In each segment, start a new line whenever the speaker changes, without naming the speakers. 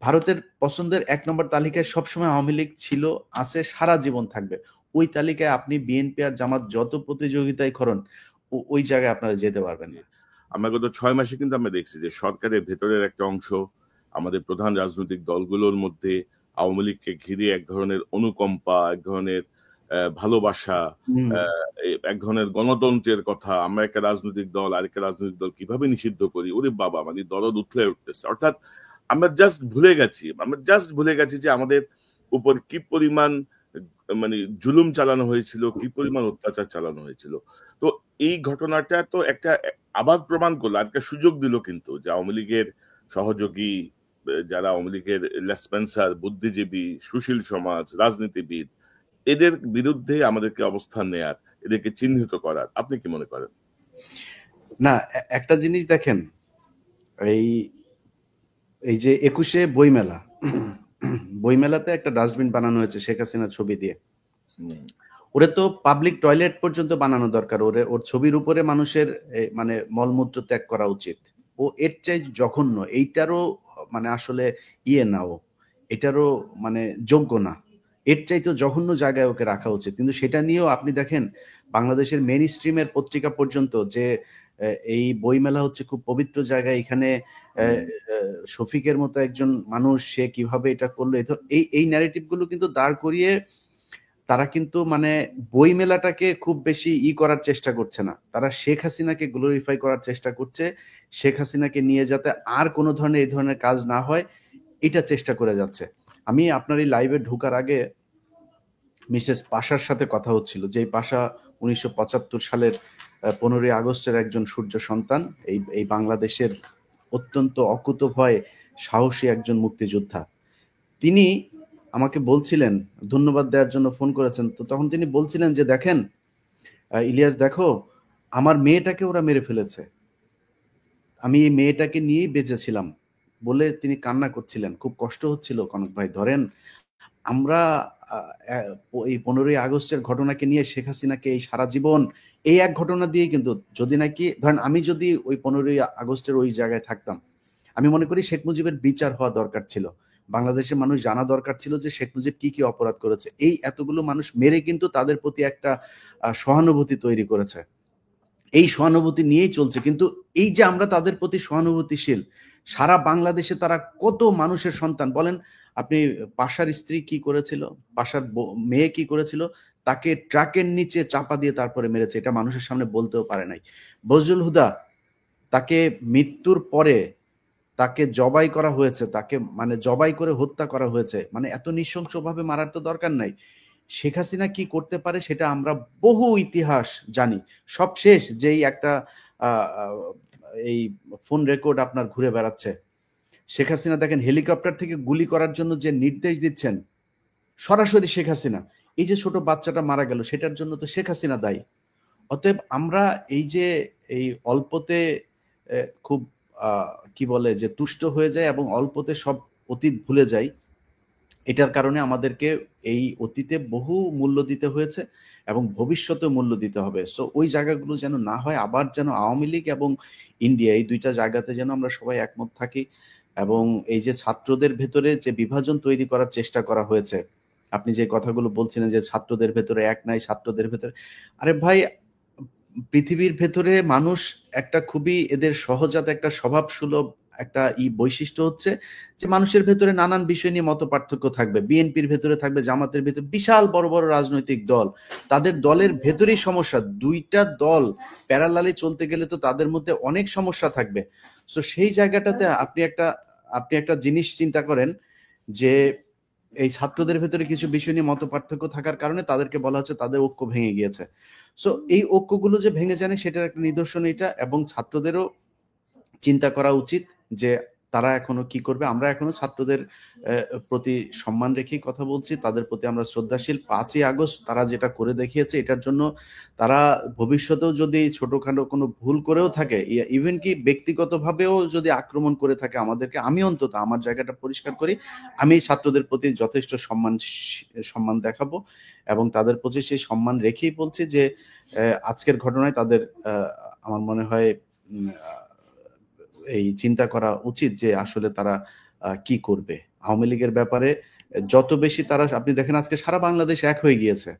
ভারতের পছন্দের ১ নম্বর তালিকায় সবসময় আওয়ামী লীগ ছিল, আছে, সারা জীবন থাকবে। ওই তালিকায় আপনি বিএনপি আর জামাত যত প্রতিযোগিতায় করুন, ওই জায়গায় আপনারা যেতে পারবেন
জি।
না।
আমরা গত ৬ মাসে কিন্তু আমরা দেখছি যে সরকারের ভেতরের একটা অংশ আমাদের প্রধান রাজনৈতিক দলগুলোর মধ্যে আওয়ামী লীগকে ঘিরে এক ধরনের অনুকম্পা, এক ধরনের ভালোবাসা,
হুম।
এক ধরনের গণতন্ত্রের কথা, আমরা একটা রাজনৈতিক দল আরেকটা রাজনৈতিক দল কিভাবে নিষিদ্ধ করি? ওরে বাবা! মানে দরদ উথলে উঠতেছে। অর্থাৎ আমরা জাস্ট ভুলে গেছি যে আমাদের উপর কি পরিমাণ মানে জুলুম চালানো হয়েছিল, কি পরিমাণ অত্যাচার চালানো হয়েছিল। তো এই ঘটনাটা তো একটা আবার প্রমাণ করলো, আরেকটা সুযোগ দিল কিন্তু যে আওয়ামী লীগের সহযোগী যারা আওয়ামী লীগের লেসপেন্সার, বুদ্ধিজীবী, সুশীল সমাজ, রাজনীতিবিদ এদের বিরুদ্ধে আমাদেরকে অবস্থান নেয়ার, এদেরকে চিহ্নিত করার। আপনি কি মনে করেন?
না, একটা জিনিস দেখেন, এই এই যে ২১শে বইমেলা, বইমেলাতে একটা ডাস্টবিন বানানো হয়েছে শেখ হাসিনার ছবি দিয়ে।
হুম,
ওরে তো পাবলিক টয়লেট পর্যন্ত বানানো দরকার। ওর ছবির উপরে মানুষের মানে মলমূত্র ত্যাগ করা উচিত। ও এর চাই জঘন্য। এইটারও মানে আসলে না ও। এটারও মানে যোগ্য না। এর চাইতেও জঘন্য জায়গায় ওকে রাখা উচিত। কিন্তু সেটা নিয়েও আপনি দেখেন বাংলাদেশের মেইন স্ট্রিমের পত্রিকা পর্যন্ত যে এই বইমেলা হচ্ছে খুব পবিত্র জায়গা। এখানে অ্যা
হুম,
অ্যা শফিকের মতো একজন মানুষ, সে কিভাবে এটা করলো? এই ন্যারেটিভ গুলো কিন্তু দাঁড় করিয়ে তারা কিন্তু মানে বইমেলাটাকে খুব বেশি করার চেষ্টা করছে না। তারা শেখ হাসিনাকে গ্লোরিফাই করার চেষ্টা করছে। শেখ হাসিনাকে নিয়ে যাতে আর কোন ধরনের এই ধরনের কাজ না হয়, এটা চেষ্টা করে যাচ্ছে। আমি আপনার এই লাইভে ঢোকার আগে মিসেস পাশার সাথে কথা হচ্ছিল। যেই পাশা ১৯৭৫ সালের ১৫ই আগস্টের একজন সূর্য সন্তান। এই বাংলাদেশের অত্যন্ত অকুতোভয় সাহসী একজন মুক্তিযোদ্ধা। তিনি আমাকে বলছিলেন, ধন্যবাদ দেওয়ার জন্য ফোন করেছেন। তো তখন তিনি বলছিলেন যে, "দেখেন, ইলিয়াস দেখো, আমার মেয়েটাকে ওরা মেরে ফেলেছে। আমি এই মেয়েটাকে নিয়েই বেঁচে ছিলাম।" বলে তিনি কান্না করছিলেন। খুব কষ্ট হচ্ছিল কনক ভাই। ধরেন আমরা আ অ্যা এই ১৫ই আগস্টের ঘটনাকে নিয়ে শেখ হাসিনাকে এই সারা জীবন এই এক ঘটনা দিয়েই কিন্তু যদি নাকি ধরেন আমি যদি ওই ১৫ই আগস্টের ওই জায়গায় থাকতাম, আমি মনে করি শেখ মুজিবের বিচার হওয়া দরকার ছিল। বাংলাদেশের মানুষ জানা দরকার ছিল যে শেখ মুজিব কি অপরাধ করেছে। এই এতগুলো মানুষ মেরে কিন্তু তাদের প্রতি একটা সহানুভূতি তৈরি করেছে। এই সহানুভূতি নিয়েই চলছে। কিন্তু এই যে আমরা তাদের প্রতি সহানুভূতিশীল, সারা বাংলাদেশে তারা কত মানুষের সন্তান বলেন, আপনি পাশার স্ত্রী কি করেছিল? পাশার মেয়ে কি করেছিল? তাকে ট্রাকের নিচে চাপা দিয়ে তারপরে মেরেছে। এটা মানুষের সামনে বলতেও পারে নাই। বজলুল হুদা, তাকে মৃত্যুর পরে তাকে জবাই করা হয়েছে। তাকে মানে জবাই করে হত্যা করা হয়েছে। মানে এত নৃশংসভাবে মারার তো দরকার নাই। শেখ হাসিনা কি করতে পারে সেটা আমরা বহু ইতিহাস জানি। সবশেষ যেই একটা আ আ এই ফোন রেকর্ড আপনার ঘুরে বেড়াচ্ছে। শেখ হাসিনা দেখেন হেলিকপ্টার থেকে গুলি করার জন্য যে নির্দেশ দিচ্ছেন, সরাসরি শেখ হাসিনা। এই যে ছোট বাচ্চাটা মারা গেল সেটার জন্য তো শেখ হাসিনা দায়ী। অতএব আমরা এই যে এই অল্পতে খুব আ কি বলে যে তুষ্ট হয়ে যাই এবং অল্পতে সব অতীত ভুলে যাই। এটার কারণে আমাদেরকে এই অতীতে বহু মূল্য দিতে হয়েছে এবং ভবিষ্যতেও মূল্য দিতে হবে। সো ওই জায়গাগুলো যেন না হয়, আবার যেন আওয়ামী লীগ এবং ইন্ডিয়া এই ২ টা জায়গাতে যেন আমরা সবাই একমত থাকি এবং এই যে ছাত্রদের ভেতরে যে বিভাজন তৈরি করার চেষ্টা করা হয়েছে, আপনি যে কথাগুলো বলছিলেন যে ছাত্রদের ভেতরে এক নাই, ছাত্রদের ভেতরে আরে ভাই, পৃথিবীর ভেতরে মানুষ একটা খুবই এদের সহজাত একটা স্বভাবসুলভ একটা বৈশিষ্ট্য হচ্ছে যে মানুষের ভেতরে নানান বিষয় নিয়ে মতপার্থক্য থাকবে। বিএনপির ভেতরে থাকবে, জামাতের ভেতরে বিশাল বড়, বড় রাজনৈতিক দল। তাদের দলের ভেতরেই সমস্যা। ২ টা দল প্যারালালি চলতে গেলে তো তাদের মধ্যে অনেক সমস্যা থাকবে। সো সেই জায়গাটাতে আপনি একটা জিনিস চিন্তা করেন যে এই ছাত্রদের ভেতরে কিছু বিষয় নিয়ে মতপার্থক্য থাকার কারণে তাদেরকে বলা হচ্ছে তাদের ঐক্য ভেঙে গিয়েছে। সো এই ঐক্যগুলো যে ভেঙে যায় না সেটার একটা নিদর্শন এটা এবং ছাত্রদেরও চিন্তা করা উচিত যে তারা এখনো কি করবে। আমরা এখনো ছাত্রদের প্রতি সম্মান রেখেই কথা বলছি। তাদের প্রতি আমরা শ্রদ্ধাশীল। ৫ই আগস্ট তারা যেটা করে দেখিয়েছে এটার জন্য তারা ভবিষ্যতেও যদি ছোটখাটো কোনো ভুল করেও থাকে, ইভেন কি ব্যক্তিগতভাবেও যদি আক্রমণ করে থাকে আমাদেরকে, আমি অন্তত আমার জায়গাটা পরিষ্কার করি। আমি ছাত্রদের প্রতি যথেষ্ট সম্মান দেখাবো এবং তাদের প্রতি সেই সম্মান রেখেই বলছি যে আজকের ঘটনায় তাদের আ আমার মনে হয় উম আ এই চিন্তা করা উচিত যে আসলে তারা কি করবে। আওয়ামী লীগের ব্যাপারে যত বেশি তারা, আপনি দেখেন আজকে সারা বাংলাদেশ এক হয়ে গিয়েছে।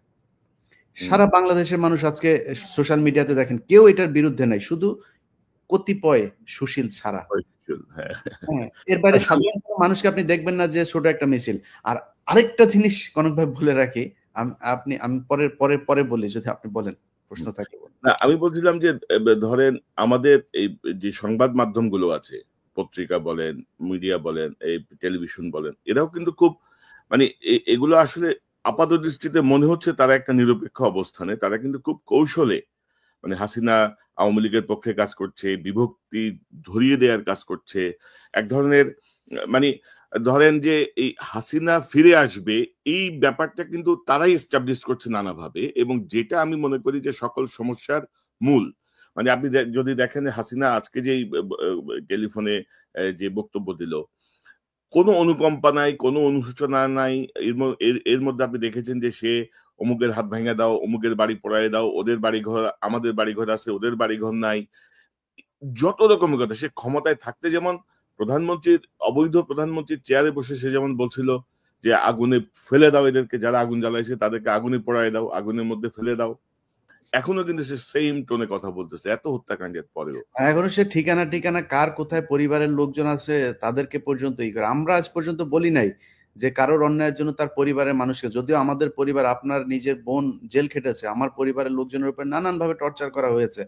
সারা বাংলাদেশের মানুষ আজকে সোশ্যাল মিডিয়াতে দেখেন কেউ এটার বিরুদ্ধে নাই, শুধু কতিপয় সুশীল ছাড়া।
হ্যাঁ,
হ্যাঁ, এর বাইরে
আসলে
সাধারণ কোনো মানুষকে আপনি দেখবেন না যে ছোট একটা মিছিল। আর আরেকটা জিনিস কনক ভাই বলে রাখি, আমি পরে পরে পরে বলি, যদি আপনি বলেন, প্রশ্ন থাকে বলেন।
না, আমি বলছিলাম যে ধরেন আমাদের এই যে সংবাদ মাধ্যমগুলো আছে, পত্রিকা বলেন, মিডিয়া বলেন, এই টেলিভিশন বলেন, এরাও কিন্তু খুব মানে এগুলো আসলে আপাত দৃষ্টিতে মনে হচ্ছে তারা একটা নিরপেক্ষ অবস্থানে, তারা কিন্তু খুব কৌশলে মানে হাসিনা আওয়ামী লীগের পক্ষে কাজ করছে, বিভক্তি ধরিয়ে দেওয়ার কাজ করছে। এক ধরনের মানে ধরেন যে এই হাসিনা ফিরে আসবে, এই ব্যাপারটা কিন্তু তারাই এস্টাবলিশ করছে নানাভাবে, এবং যেটা আমি মনে করি যে সকল সমস্যার মূল। মানে আপনি যদি দেখেন হাসিনা আজকে যে টেলিফোনে যে বক্তব্য দিল, কোনো অনুকম্পা নাই, কোনো অনুশোচনা নাই। এর মধ্যে আপনি দেখেছেন যে সে অমুকের হাত ভেঙে দাও, অমুকের বাড়ি পোড়ায় দাও, ওদের বাড়িঘর, আমাদের বাড়িঘর আছে, ওদের বাড়িঘর নাই। যত রকমের কথা। সে ক্ষমতায় থাকতে যেমন প্রধানমন্ত্রীর, অবৈধ প্রধানমন্ত্রীর চেয়ারে বসে সে যেমন বলছিল যে আগুনে ফেলে দাও এদেরকে, যারা আগুন জ্বালাইছে তাদেরকে আগুনে পোড়ায় দাও, আগুনের মধ্যে ফেলে দাও। এখনো কিন্তু সে সেম টোনে কথা বলতেছে এত হত্যাকাণ্ডের পরেও।
এখনো সে ঠিকানা ঠিকানা কার কোথায় পরিবারের লোকজন আছে তাদেরকে পর্যন্ত ই করে। আমরা আজ পর্যন্ত বলি নাই যে কারোর অন্যায়ের জন্য তার পরিবারের মানুষকে, যদিও আমাদের পরিবার, আপনার নিজের বোন জেল খেটেছে, আমার পরিবারের লোকজনের উপর নানান ভাবে টর্চার করা হয়েছে,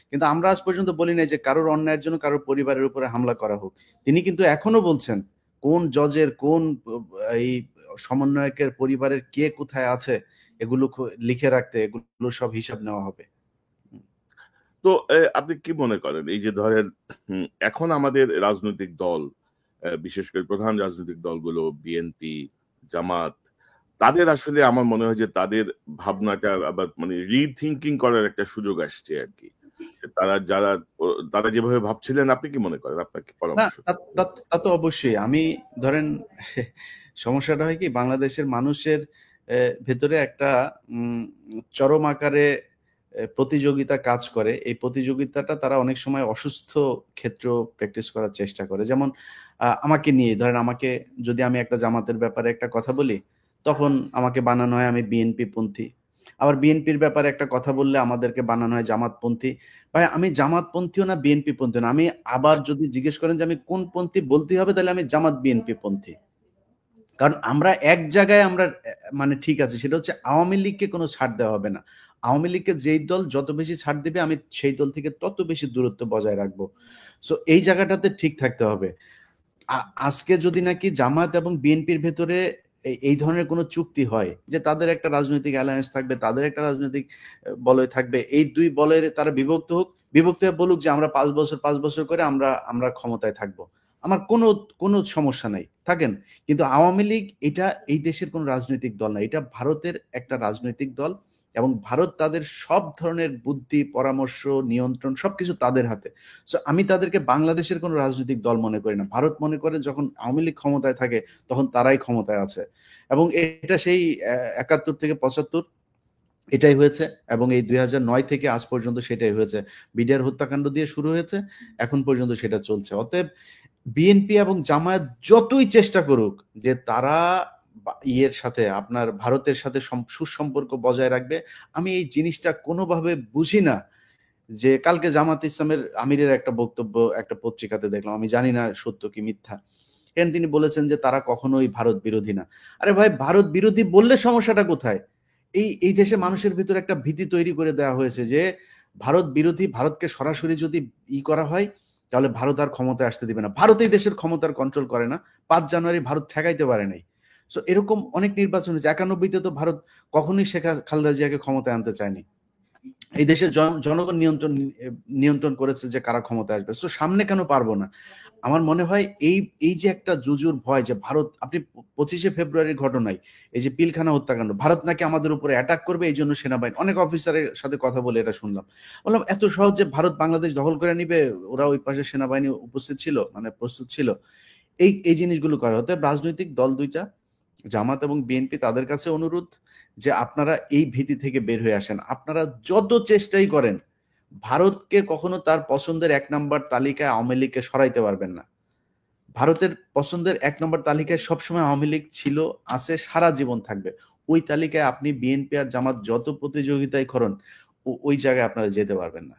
কিন্তু আমরা আজ পর্যন্ত বলি নাই যে কারোর অন্যায়ের জন্য কারোর পরিবারের উপরে হামলা করা হোক। তিনি কিন্তু এখনো বলছেন কোন জজের কোন এই সমন্বয়কের পরিবারের কে কোথায় আছে এগুলো লিখে রাখতে, এগুলো সব হিসাব নেওয়া হবে।
তো আপনি কি মনে করেন এই যে ধরেন এখন আমাদের রাজনৈতিক দল, বিশেষ করে প্রধান রাজনৈতিক দলগুলো বিএনপি, জামাত, তাদের আসলে আমার মনে হয় যে তাদের ভাবনাটা আবার মানে রিথিঙ্কিং করার একটা সুযোগ আসছে আর কি। তারা যেভাবে ভাবছিলেন, আপনি কি মনে করেন? আপনার কি
না,
পরামর্শ?
তা তো অবশ্যই। আমি ধরেন সমস্যাটা হয় কি, বাংলাদেশের মানুষের ভেতরে একটা চরম আকারে প্রতিযোগিতা কাজ করে। এই প্রতিযোগিতাটা তারা অনেক সময় অসুস্থ ক্ষেত্রেও প্র্যাকটিস করার চেষ্টা করে। যেমন আমাকে নিয়ে ধরেন, আমাকে যদি আমি একটা জামাতের ব্যাপারে একটা কথা বলি, তখন আমাকে বানানো হয় আমি বিএনপি পন্থী। আবার বিএনপির ব্যাপারে একটা কথা বললে আমাদেরকে বানানো হয় জামাতপন্থী। ভাই, আমি জামাতপন্থীও না বিএনপি পন্থীও না। আমি আবার যদি জিজ্ঞেস করেন যে আমি কোন পন্থী বলতেই হবে, তাহলে আমি জামাত বিএনপি পন্থী। কারণ আমরা এক জায়গায় আমরা মানে ঠিক আছে, সেটা হচ্ছে আওয়ামী লীগকে কোনো ছাড় দেওয়া হবে না। আওয়ামী লীগকে যেই দল যত বেশি ছাড় দিবে, আমি সেই দল থেকে তত বেশি দূরত্ব বজায় রাখবো। সো এই জায়গাটাতে ঠিক থাকতে হবে। আজকে যদি নাকি জামাত এবং বিএনপির ভেতরে এই ধরনের কোনো চুক্তি হয় যে তাদের একটা রাজনৈতিক অ্যালায়েন্স থাকবে, তাদের একটা রাজনৈতিক বলয় থাকবে, এই দুই বলয়ের তারা বিভক্ত হোক, বিভক্ত হয়ে বলুক যে আমরা 5 বছর করে আমরা আমরা ক্ষমতায় থাকবো, আমার কোনো কোনো সমস্যা নাই, থাকেন। কিন্তু আওয়ামী লীগ এটা এই দেশের কোনো রাজনৈতিক দল না, এটা ভারতের একটা রাজনৈতিক দল, এবং ভারত তাদের সব ধরনের বুদ্ধি, পরামর্শ, নিয়ন্ত্রণ সবকিছু তাদের হাতে। সো আমি তাদেরকে বাংলাদেশের কোনো রাজনৈতিক দল মনে করি না। ভারত মনে করে যখন আওয়ামী লীগ ক্ষমতায় থাকে তখন তারাই ক্ষমতায় আছে, এবং এটা সেই 71 থেকে 75 এটাই হয়েছে, এবং এই 2009 থেকে আজ পর্যন্ত সেটাই হয়েছে। বিডিআর হত্যাকাণ্ড দিয়ে শুরু হয়েছে, এখন পর্যন্ত সেটা চলছে। অতএব বিএনপি এবং জামায়াত যতই চেষ্টা করুক যে তারা ইয়ের সাথে, আপনার ভারতের সাথে সুসম্পর্ক বজায় রাখবে, আমি এই জিনিসটা কোনোভাবে বুঝি না। যে কালকে জামাত ইসলামের আমিরের একটা বক্তব্য একটা পত্রিকাতে দেখলাম, আমি জানি না সত্য কি মিথ্যা। এখানে তিনি বলেছেন যে তারা কখনোই ভারত বিরোধী না। আরে ভাই, ভারত বিরোধী বললে সমস্যাটা কোথায়? এই দেশে মানুষের ভিতরে একটা ভীতি তৈরি করে দেওয়া হয়েছে যে ভারত বিরোধী, ভারতকে সরাসরি যদি করা হয় তাহলে ভারত আর ক্ষমতায় আসতে দিবে না। ভারত এই দেশের ক্ষমতার কন্ট্রোল করে না। 5 জানুয়ারি ভারত ঠেকাইতে পারে নাই। সো এরকম অনেক নির্বাচন হয়েছে। 91-তে তো ভারত কখনোই শেখ খালেদা জিয়াকে ক্ষমতায় আনতে চায়নি। এই দেশের জনগণ নিয়ন্ত্রণ করেছে যে কারা ক্ষমতায় আসবে। সো সামনে কেন পারবো না? আমার মনে হয় এই যে একটা জুজুর ভয় যে ভারত, আপনি 25শে ফেব্রুয়ারির ঘটনায় এই যে পিলখানা হত্যাকাণ্ড, ভারত নাকি আমাদের উপরে অ্যাটাক করবে, এই জন্য সেনাবাহিনী, অনেক অফিসারের সাথে কথা বলে এটা শুনলাম। বললাম এত সহজে ভারত বাংলাদেশ দখল করে নিবে? ওরা ওই পাশে সেনাবাহিনী উপস্থিত ছিল, মানে প্রস্তুত ছিল। এই জিনিসগুলো করা হতে। রাজনৈতিক দল দুইটা, জামাত এবং বিএনপি, তাদের কাছে অনুরোধ যে আপনারা এই ভীতি থেকে বের হয়ে আসেন। আপনারা যত চেষ্টাই করেন ভারতকে কখনো তার পছন্দের 1 নাম্বার তালিকায় আওয়ামী লীগকে সরাইতে পারবেন না। ভারতের পছন্দের ১ নম্বর তালিকায় সবসময় আওয়ামী লীগ ছিল, আছে, সারা জীবন থাকবে। ওই তালিকায় আপনি বিএনপি আর জামাত যত প্রতিযোগিতায় করুন, ওই জায়গায় আপনারা যেতে পারবেন না।